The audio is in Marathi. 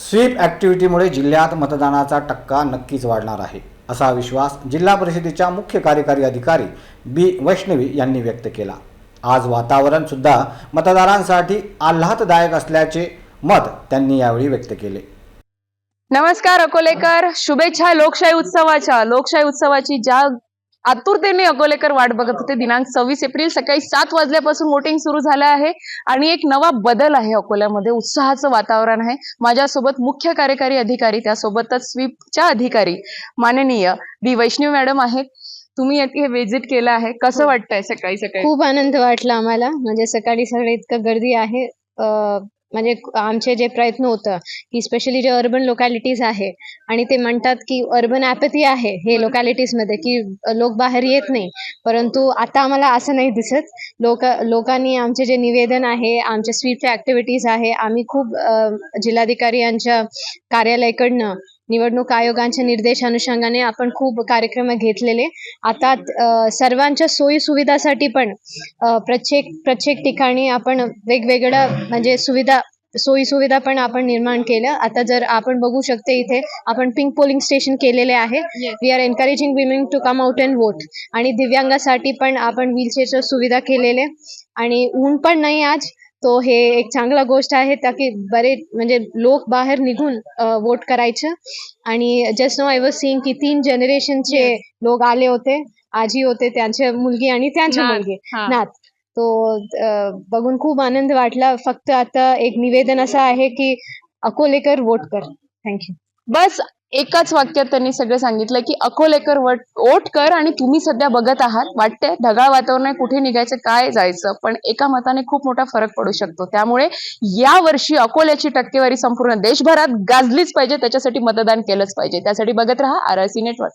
स्वीप ॲक्टिव्हिटीमुळे जिल्ह्यात मतदानाचा टक्का नक्कीच वाढणार आहे, असा विश्वास जिल्हा परिषदेच्या मुख्य कार्यकारी अधिकारी बी वैष्णवी यांनी व्यक्त केला। आज वातावरण सुद्धा मतदारांसाठी आल्हाददायक असल्याचे मत त्यांनी यावेळी व्यक्त केले। नमस्कार अकोलेकर, शुभेच्छा लोकशाही उत्सवाची ज्या आतुरतेने अकोलेकर वाट बघत होते। दिनांक 26 एप्रिल सकाळी 7 वाजल्यापासून वोटिंग सुरू झालं आहे आणि एक नवा बदल आहे अकोल्यामध्ये। उत्साहाचं वातावरण आहे। माझ्यासोबत मुख्य कार्यकारी अधिकारी त्यासोबतच स्वीपच्या अधिकारी माननीय बी वैष्णवी मॅडम आहेत। तुम्ही येथे व्हिजिट केलं आहे, कसं वाटतंय सकाळी सकाळी? खूप आनंद वाटला आम्हाला। म्हणजे सकाळी सगळे इतकं गर्दी आहे। म्हणजे आमचे जे प्रयत्न होतं की स्पेशली जे अर्बन लोकॅलिटीज आहे आणि ते म्हणतात की अर्बन ॲपॅथी आहे हे लोकॅलिटीजमध्ये की लोक बाहेर येत नाही, परंतु आता आम्हाला असं नाही दिसत। लोकांनी आमचे जे निवेदन आहे, आमच्या स्वीपच्या ॲक्टिव्हिटीज आहे, आम्ही खूप जिल्हाधिकारी यांच्या कार्यालयाकडनं निवडणूक आयोगांच्या निर्देशानुषंगाने आपण खूप कार्यक्रम घेतलेले। आता सर्वांच्या सोयी सुविधासाठी पण प्रत्येक ठिकाणी आपण वेगवेगळ्या म्हणजे सोयी सुविधा पण आपण निर्माण केलं। आता जर आपण बघू शकते इथे आपण पिंक पोलिंग स्टेशन केलेले आहे। We are encouraging women to come out and vote. आणि दिव्यांगासाठी पण आपण व्हीलचेअरच्या सुविधा केलेले आणि ऊन पण नाही आज, तो हे एक चांगला गोष्ट आहे ताकी बरे म्हणजे लोक बाहेर निघून वोट करायचं। आणि just now I was seeing की 3 जनरेशनचे लोक आले होते, आजी होते, त्यांच्या मुलगी आणि त्यांच्या मुलगी नात। तो बघून खूप आनंद वाटला। फक्त आता एक निवेदन असं आहे की अकोलेकर वोट कर। थँक्यू। बस एकाच वाक्यात त्यांनी सगळं सांगितलं की अकोलेकर वोट कर। आणि तुम्ही सध्या बघत आहात, वाटतंय ढगाळ वातावरण आहे, कुठे निघायचं काय जायचं, पण एका मताने खूप मोठा फरक पडू शकतो। त्यामुळे या वर्षी अकोल्याची टक्केवारी संपूर्ण देशभरात गाजलीच पाहिजे, त्याच्यासाठी मतदान केलंच पाहिजे। त्यासाठी बघत राहा RRC नेटवर्क।